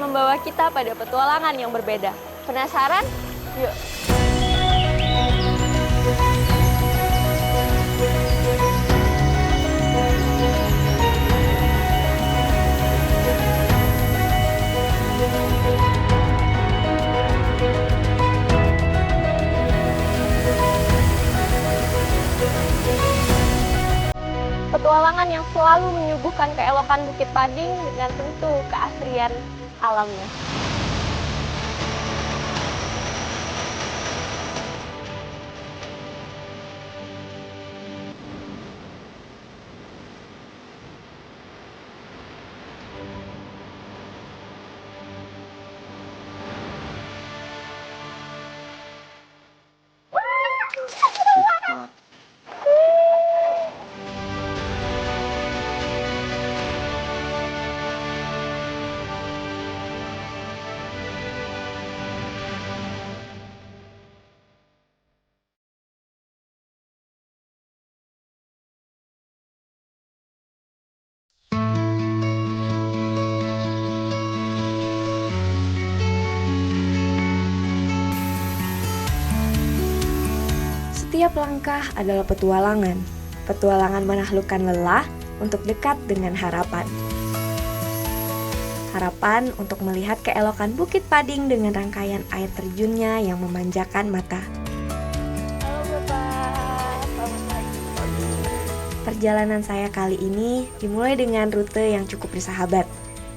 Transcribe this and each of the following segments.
membawa kita pada petualangan yang berbeda. Penasaran? Yuk! Petualangan yang selalu menyuguhkan keelokan Bukit Pading dengan tentu keasrian alamnya. Setiap langkah adalah petualangan. Petualangan menaklukkan lelah untuk dekat dengan harapan. Harapan untuk melihat keelokan Bukit Pading dengan rangkaian air terjunnya yang memanjakan mata. Halo Bapak, selamat pagi. Perjalanan saya kali ini dimulai dengan rute yang cukup bersahabat.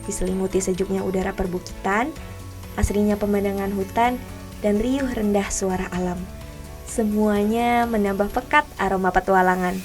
Diselimuti sejuknya udara perbukitan, asrinya pemandangan hutan, dan riuh rendah suara alam. Semuanya menambah pekat aroma petualangan.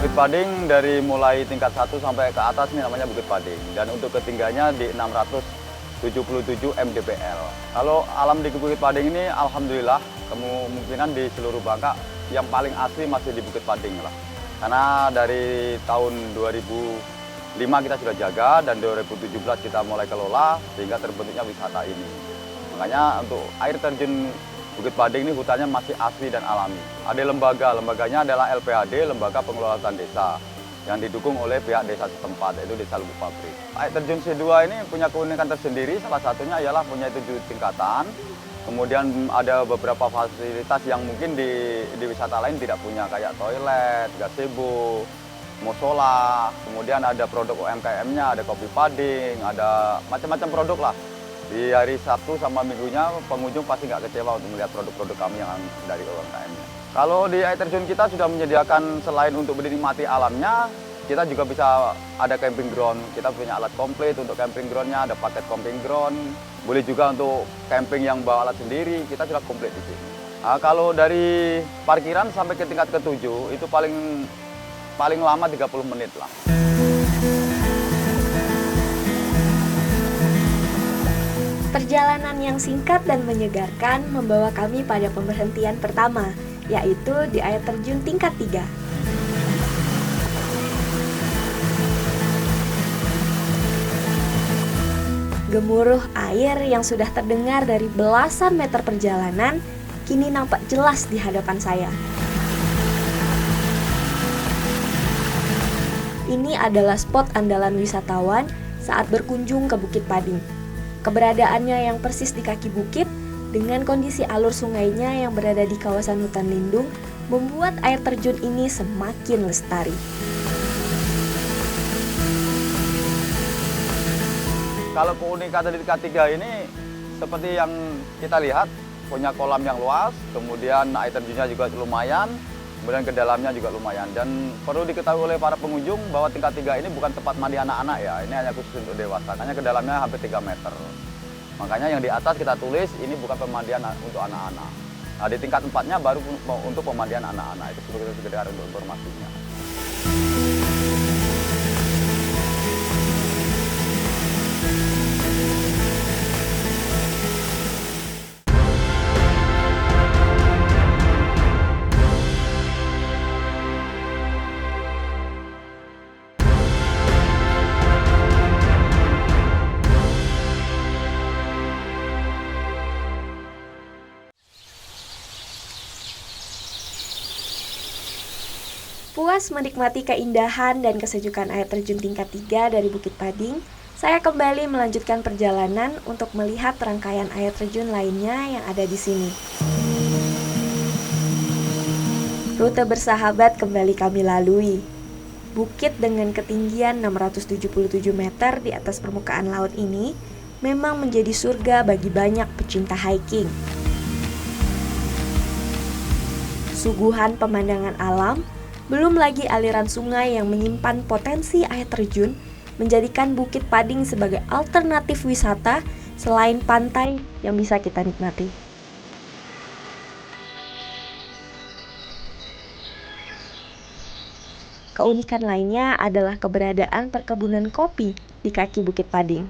Bukit Pading dari mulai tingkat 1 sampai ke atas ini namanya Bukit Pading, dan untuk ketinggiannya di 677 mdpl. Kalau alam di Bukit Pading ini alhamdulillah kemungkinan di seluruh Bangka yang paling asli masih di Bukit Pading lah. Karena dari tahun 2005 kita sudah jaga dan 2017 kita mulai kelola sehingga terbentuknya wisata ini. Makanya untuk air terjun Bukit Pading ini hutannya masih asli dan alami. Ada lembaganya adalah LPHD, Lembaga Pengelolaan Hutan Desa, yang didukung oleh pihak desa setempat, yaitu Desa Lubuk Pabrik. Air terjun C2 ini punya keunikan tersendiri, salah satunya ialah punya 7 tingkatan. Kemudian ada beberapa fasilitas yang mungkin di wisata lain tidak punya, kayak toilet, gazebo, musola, kemudian ada produk UMKM-nya, ada kopi pading, ada macam-macam produk lah. Di hari Sabtu sama Minggunya pengunjung pasti nggak kecewa untuk melihat produk-produk kami yang dari UMKM-nya. Kalau di air terjun kita sudah menyediakan selain untuk menikmati alamnya, kita juga bisa ada camping ground. Kita punya alat komplit untuk camping groundnya, ada paket camping ground. Boleh juga untuk camping yang bawa alat sendiri, kita sudah komplit di sini. Nah, kalau dari parkiran sampai ke tingkat ke-7 itu paling lama 30 menit lah. Perjalanan yang singkat dan menyegarkan membawa kami pada pemberhentian pertama, yaitu di air terjun tingkat 3. Gemuruh air yang sudah terdengar dari belasan meter perjalanan kini nampak jelas di hadapan saya. Ini adalah spot andalan wisatawan saat berkunjung ke Bukit Pading. Keberadaannya yang persis di kaki bukit dengan kondisi alur sungainya yang berada di kawasan hutan lindung membuat air terjun ini semakin lestari. Kalau keunikan dari tingkat 3 ini seperti yang kita lihat, punya kolam yang luas, kemudian air terjunnya juga lumayan, kemudian ke dalamnya juga lumayan. Dan perlu diketahui oleh para pengunjung bahwa tingkat 3 ini bukan tempat mandi anak-anak ya, ini hanya khusus untuk dewasa, makanya ke dalamnya hampir 3 meter. Makanya yang di atas kita tulis ini bukan pemandian untuk anak-anak. Nah di tingkat 4-nya baru untuk pemandian anak-anak, itu sekedar untuk informasinya. Puas menikmati keindahan dan kesejukan air terjun tingkat 3 dari Bukit Pading, saya kembali melanjutkan perjalanan untuk melihat rangkaian air terjun lainnya yang ada di sini. Rute bersahabat kembali kami lalui. Bukit dengan ketinggian 677 meter di atas permukaan laut ini memang menjadi surga bagi banyak pecinta hiking. Suguhan pemandangan alam, belum lagi aliran sungai yang menyimpan potensi air terjun, menjadikan Bukit Pading sebagai alternatif wisata selain pantai yang bisa kita nikmati. Keunikan lainnya adalah keberadaan perkebunan kopi di kaki Bukit Pading.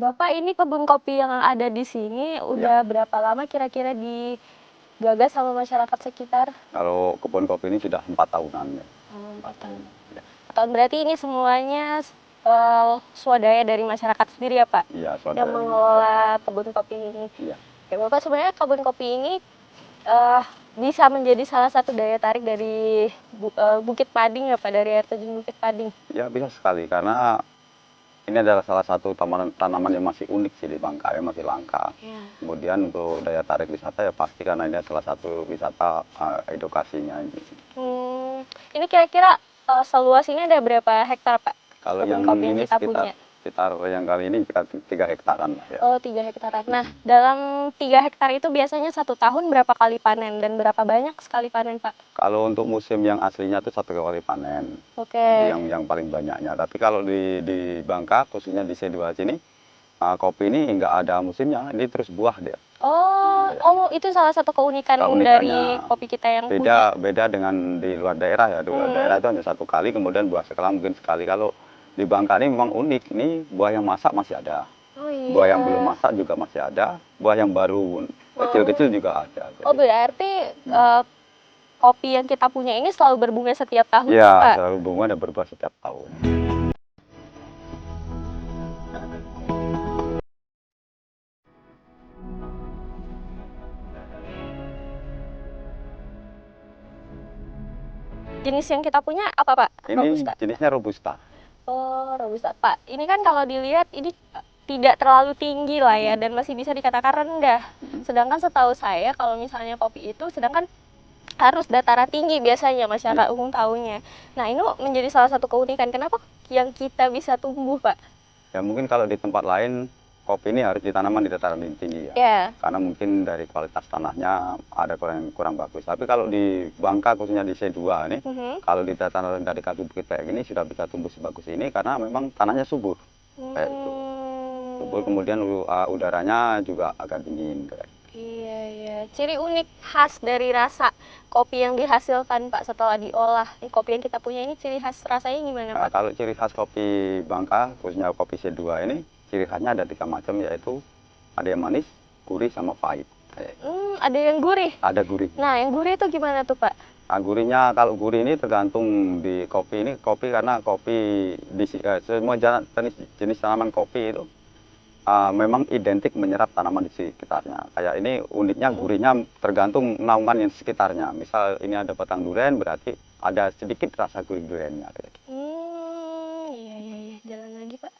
Bapak, ini kebun kopi yang ada di sini udah berapa lama kira-kira digagas sama masyarakat sekitar? Kalau kebun kopi ini sudah 4 tahunan. Ya. 4 tahun. Berarti ini semuanya swadaya dari masyarakat sendiri ya Pak? Iya, Yang saudara. mengelola kebun kopi ini. Iya. Oke, Bapak, sebenarnya kebun kopi ini bisa menjadi salah satu daya tarik dari Bukit Pading ya Pak, dari air terjun Bukit Pading. Ya bisa sekali karena ini adalah salah satu tanaman yang masih unik sih di Bangka, yang masih langka. Ya. Kemudian untuk daya tarik wisata ya pasti karena ini salah satu wisata edukasinya ini. Ini kira-kira seluas ini ada berapa hektar Pak? Kalau Kebun yang kopi ini kita punya. sekitar yang kali ini 3 hektaran lah ya. Oh, 3 hektaran. Nah, dalam 3 hektar itu biasanya 1 tahun berapa kali panen dan berapa banyak sekali panen, Pak? Kalau untuk musim yang aslinya itu 1 kali panen, Oke. yang paling banyaknya. Tapi kalau di Bangka, khususnya di C2 sini, kopi ini nggak ada musimnya, ini terus buah dia. Itu salah satu keunikan Keunikannya. dari kopi kita yang punya. Beda dengan di luar daerah ya. Di luar daerah itu hanya 1 kali, kemudian buah sekali mungkin sekali. Kalau di Bangka ini memang unik, ini buah yang masak masih ada. Oh iya. Buah yang belum masak juga masih ada, buah yang baru kecil-kecil juga ada. Oh, berarti kopi yang kita punya ini selalu berbunga setiap tahun, Iya, Pak? selalu bunga dan berbuah setiap tahun. Jenis yang kita punya apa, Pak? Ini Robusta. jenisnya Robusta. Oh, Robusta. Pak, ini kan kalau dilihat ini tidak terlalu tinggi lah ya dan masih bisa dikatakan rendah. Sedangkan setahu saya kalau misalnya kopi itu sedangkan harus dataran tinggi biasanya masyarakat umum tahunya. Nah, ini menjadi salah satu keunikan. Kenapa yang kita bisa tumbuh, Pak? Ya mungkin kalau di tempat lain kopi ini harus ditanam di dataran tinggi ya. Ya. Karena mungkin dari kualitas tanahnya ada kurang bagus. Tapi kalau di Bangka khususnya di C2 ini, kalau di dataran dari kaki bukit kayak gini sudah bisa tumbuh sebagus ini karena memang tanahnya subur. Kayak itu. Subur, kemudian udaranya juga agak dingin kayak. Iya. Ciri unik khas dari rasa kopi yang dihasilkan, Pak, setelah diolah. Kopi yang kita punya ini ciri khas rasanya gimana, Pak? Kalau ciri khas kopi Bangka, khususnya kopi C2 ini, ciri khasnya ada 3 macam, yaitu ada yang manis, gurih, sama pahit. Ada yang gurih? Ada gurih. Nah, yang gurih itu gimana tuh, Pak? Gurihnya, kalau gurih ini tergantung di kopi ini. Kopi karena kopi, semua jenis tanaman kopi itu memang identik menyerap tanaman di sekitarnya. Kayak ini uniknya gurihnya tergantung naungan yang sekitarnya. Misal ini ada batang durian, berarti ada sedikit rasa gurih duriannya. Iya. Jalan lagi, Pak.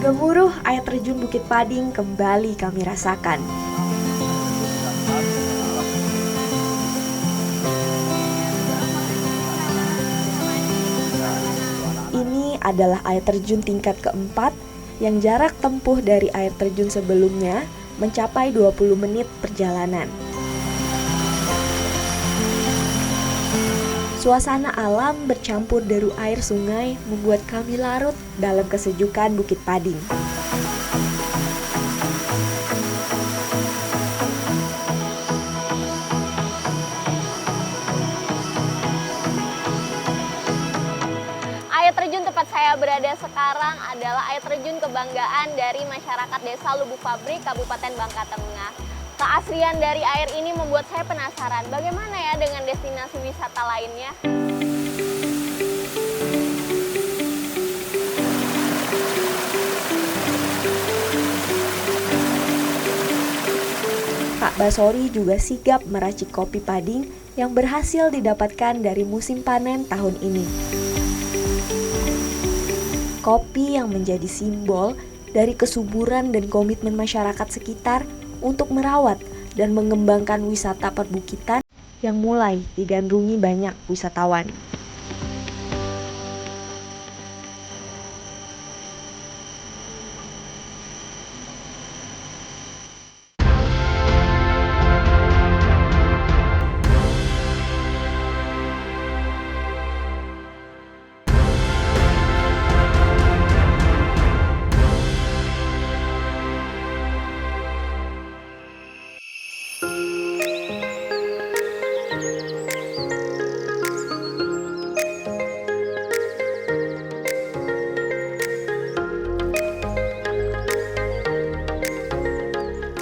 Gemuruh air terjun Bukit Pading kembali kami rasakan. Ini adalah air terjun tingkat keempat yang jarak tempuh dari air terjun sebelumnya mencapai 20 menit perjalanan. Suasana alam bercampur deru air sungai membuat kami larut dalam kesejukan Bukit Pading. berada sekarang adalah air terjun kebanggaan dari masyarakat Desa Lubuk Pabrik, Kabupaten Bangka Tengah. Keasrian dari air ini membuat saya penasaran, bagaimana ya dengan destinasi wisata lainnya? Pak Basori juga sigap meracik kopi Pading yang berhasil didapatkan dari musim panen tahun ini. Kopi yang menjadi simbol dari kesuburan dan komitmen masyarakat sekitar untuk merawat dan mengembangkan wisata perbukitan yang mulai digandrungi banyak wisatawan.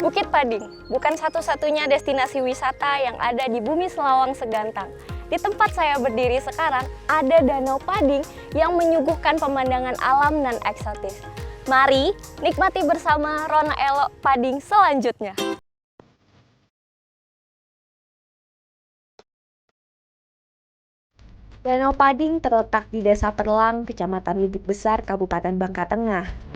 Bukit Pading bukan satu-satunya destinasi wisata yang ada di bumi Selawang Segantang. Di tempat saya berdiri sekarang ada Danau Pading yang menyuguhkan pemandangan alam dan eksotis. Mari nikmati bersama Rona Elo Pading selanjutnya. Danau Pading terletak di Desa Perlang, Kecamatan Lubuk Besar, Kabupaten Bangka Tengah.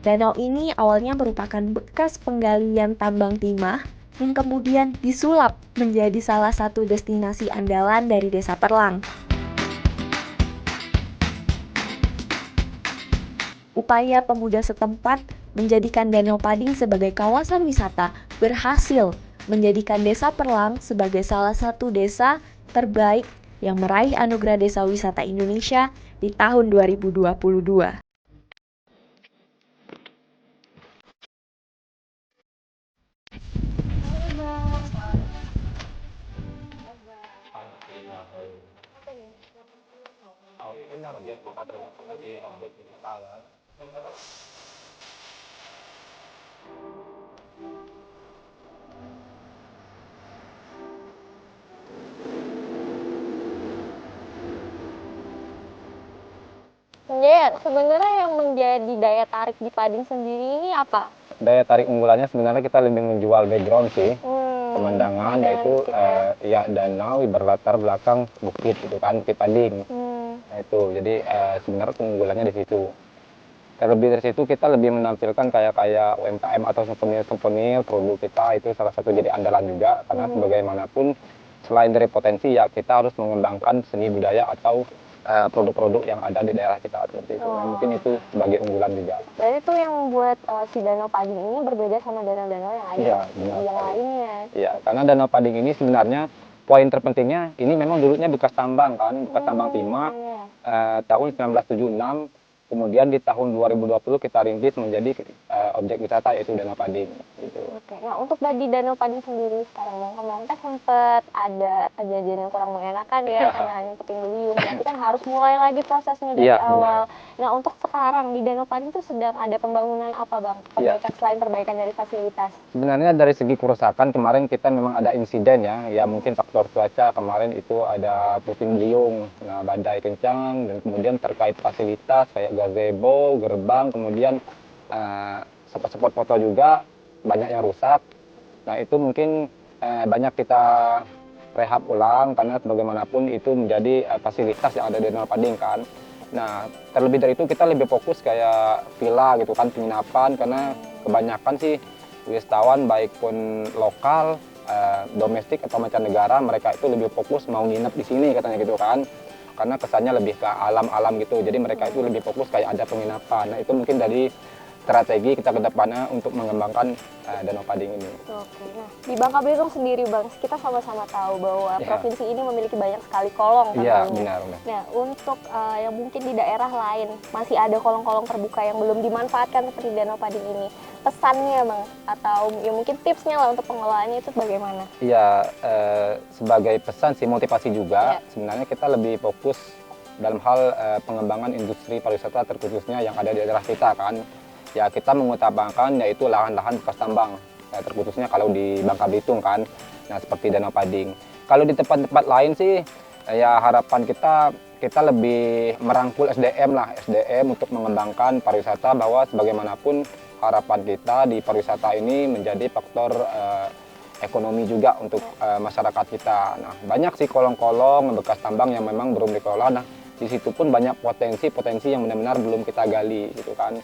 Danau ini awalnya merupakan bekas penggalian tambang timah yang kemudian disulap menjadi salah satu destinasi andalan dari Desa Perlang. Upaya pemuda setempat menjadikan Danau Pading sebagai kawasan wisata berhasil menjadikan Desa Perlang sebagai salah satu desa terbaik yang meraih anugerah Desa Wisata Indonesia di tahun 2022. Ya, sebenarnya yang menjadi daya tarik di Pading sendiri ini apa? Daya tarik unggulannya sebenarnya kita lebih menjual background sih, pemandangan yaitu ya danau berlatar belakang bukit gitu kan, Bukit Pading. Nah, itu jadi sebenarnya keunggulannya di situ. Terlebih dari situ kita lebih menampilkan kayak UMKM atau souvenir produk kita, itu salah satu jadi andalan juga karena bagaimanapun selain dari potensi ya kita harus mengembangkan seni budaya atau produk-produk yang ada di daerah kita seperti itu. Nah, mungkin itu sebagai unggulan juga. Berarti itu yang membuat si Danau Pading ini berbeda sama danau-danau yang ada yang lainnya. Iya, karena Danau Pading ini sebenarnya poin terpentingnya ini memang dulunya bekas tambang kan, bekas tambang timah tahun 1976. Kemudian di tahun 2020 kita rintis menjadi objek wisata yaitu Danau Pading. Gitu. Oke, nah untuk di Danau Pading sendiri sekarang yang kemarin kan sempat ada kejadian yang kurang mengenakan ya, karena hanya puting beliung. Berarti kan harus mulai lagi prosesnya dari awal. Nah untuk sekarang di Danau Pading itu sedang ada pembangunan apa bang? Perbaikan selain perbaikan dari fasilitas? Sebenarnya dari segi kerusakan kemarin kita memang ada insiden ya mungkin faktor cuaca kemarin itu ada puting beliung, nah badai kencang dan kemudian terkait fasilitas kayak gazebo, gerbang, kemudian spot-spot foto juga banyak yang rusak. Nah itu mungkin banyak kita rehab ulang karena bagaimanapun itu menjadi fasilitas yang ada di Danau Pading kan. Nah terlebih dari itu kita lebih fokus kayak villa gitu kan, penginapan, karena kebanyakan sih wisatawan baik pun lokal, domestik atau mancanegara mereka itu lebih fokus mau nginep di sini katanya gitu kan. Karena kesannya lebih ke alam-alam gitu, jadi mereka itu lebih fokus kayak ada penginapan. Nah itu mungkin dari strategi kita ke depannya untuk mengembangkan Danau Pading ini. Oke, nah di Bangka Belitung sendiri Bang, kita sama-sama tahu bahwa Ya. provinsi ini memiliki banyak sekali kolong Iya, tentunya. benar. Nah, untuk yang mungkin di daerah lain masih ada kolong-kolong terbuka yang belum dimanfaatkan seperti Danau Pading ini, pesannya Bang, atau ya mungkin tipsnya lah untuk pengelolaannya itu bagaimana? Iya, sebagai pesan sih, motivasi juga, Ya. sebenarnya kita lebih fokus dalam hal pengembangan industri pariwisata terkhususnya yang ada di daerah kita kan. Ya kita mengutamakan yaitu lahan-lahan bekas tambang, terkhususnya kalau di Bangka Belitung kan, nah seperti Danau Pading. Kalau di tempat-tempat lain sih, ya harapan kita lebih merangkul SDM lah, SDM untuk mengembangkan pariwisata, bahwa sebagaimanapun harapan kita di pariwisata ini menjadi faktor ekonomi juga untuk masyarakat kita. Nah, banyak sih kolong-kolong bekas tambang yang memang belum dikelola. Nah, di situ pun banyak potensi-potensi yang benar-benar belum kita gali, gitu kan.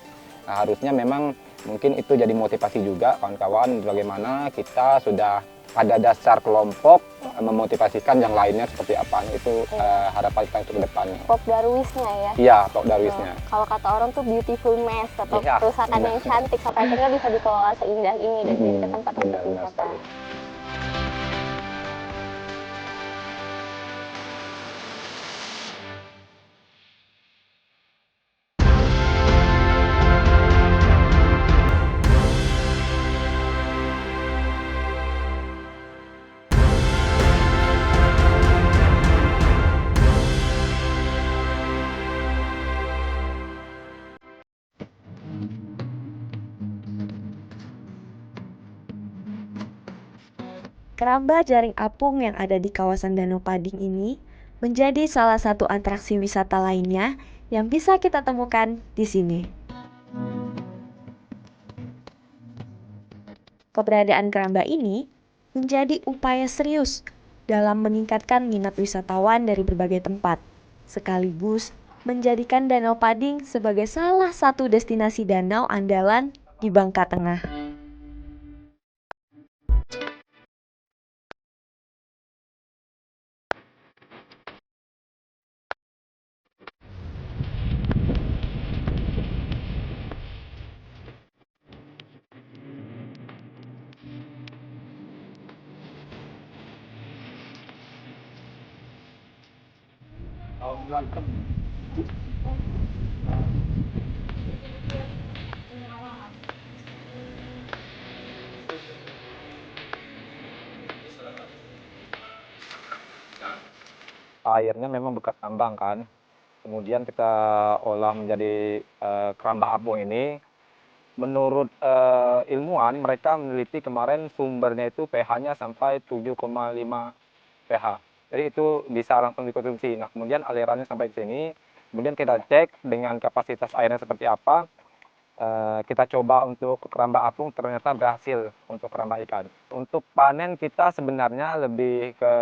Nah, harusnya memang mungkin itu jadi motivasi juga kawan-kawan, bagaimana kita sudah pada dasar kelompok memotivasikan yang lainnya seperti apa. Itu harapan kita untuk ke depannya. Pop Darwisnya ya. Iya, Pak Darwisnya. Kalau kata orang tuh beautiful mess atau Iya, perusahaan benar. yang cantik sampai akhirnya bisa dikelola seindah ini dan jadi tempat untuk Benar wisata. sekali. Keramba jaring apung yang ada di kawasan Danau Pading ini menjadi salah satu atraksi wisata lainnya yang bisa kita temukan di sini. Keberadaan keramba ini menjadi upaya serius dalam meningkatkan minat wisatawan dari berbagai tempat, sekaligus menjadikan Danau Pading sebagai salah satu destinasi danau andalan di Bangka Tengah. Airnya memang bekas tambang kan, kemudian kita olah menjadi keramba apung ini. Menurut ilmuwan, mereka meneliti kemarin sumbernya itu pH-nya sampai 7,5 pH. Jadi itu bisa langsung dikonsumsi. Nah, kemudian alirannya sampai ke sini, kemudian kita cek dengan kapasitas airnya seperti apa. Kita coba untuk keramba apung, ternyata berhasil untuk keramba ikan. Untuk panen kita sebenarnya lebih ke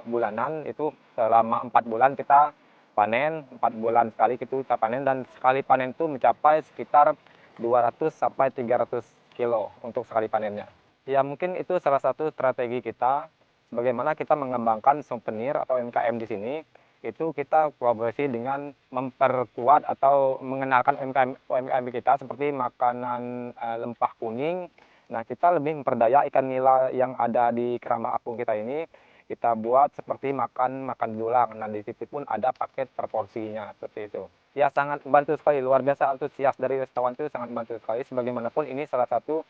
bulanan, itu selama 4 bulan kita panen, 4 bulan sekali kita panen, dan sekali panen itu mencapai sekitar 200 sampai 300 kilo untuk sekali panennya. Ya mungkin itu salah satu strategi kita, bagaimana kita mengembangkan souvenir atau UMKM di sini. Itu kita kolaborasi dengan memperkuat atau mengenalkan UMKM kita seperti makanan lempah kuning. Nah, kita lebih memperdaya ikan nila yang ada di keramba apung kita ini, kita buat seperti makan dulang. Nah, di situ pun ada paket per porsinya seperti itu. Ya sangat membantu sekali, luar biasa antusias dari wisatawan itu, sangat membantu sekali. Sebagaimanapun ini salah satu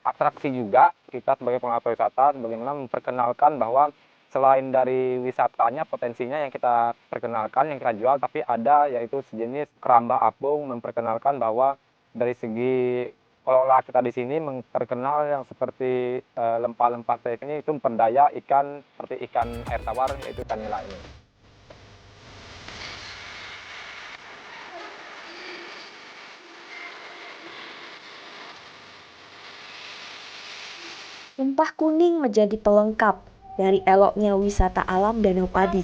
atraksi juga kita sebagai pengelola pariwisata, bagaimana memperkenalkan bahwa selain dari wisatanya, potensinya yang kita perkenalkan, yang kita jual, tapi ada yaitu sejenis keramba apung, memperkenalkan bahwa dari segi kelola kita di sini memperkenal yang seperti lempah-lempah ini, itu memperdaya ikan seperti ikan air tawar, yaitu ikan nila ini. Lempah kuning menjadi pelengkap dari eloknya wisata alam Danau Pading.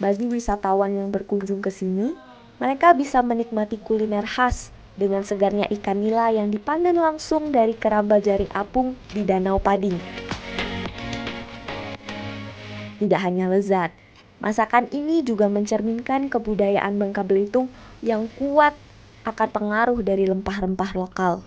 Bagi wisatawan yang berkunjung ke sini, mereka bisa menikmati kuliner khas dengan segarnya ikan nila yang dipanen langsung dari keramba jaring apung di Danau Pading. Tidak hanya lezat, Masakan ini juga mencerminkan kebudayaan Bangka Belitung yang kuat akan pengaruh dari rempah-rempah lokal.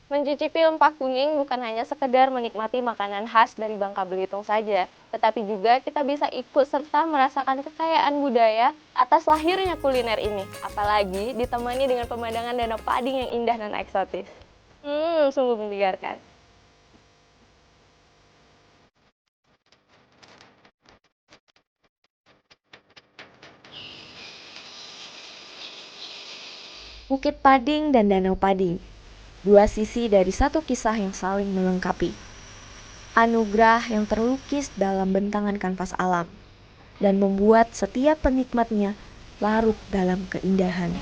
Mencicipi lempak kuning bukan hanya sekedar menikmati makanan khas dari Bangka Belitung saja, tetapi juga kita bisa ikut serta merasakan kekayaan budaya atas lahirnya kuliner ini, apalagi ditemani dengan pemandangan Danau Pading yang indah dan eksotis. Sungguh menyegarkan. Bukit Pading dan Danau Pading, dua sisi dari satu kisah yang saling melengkapi. Anugerah yang terlukis dalam bentangan kanvas alam dan membuat setiap penikmatnya larut dalam keindahan.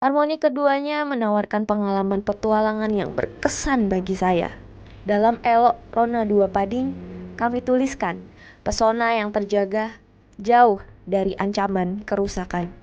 Harmoni keduanya menawarkan pengalaman petualangan yang berkesan bagi saya. Dalam Elok Rona 2 Pading, kami tuliskan pesona yang terjaga jauh dari ancaman kerusakan.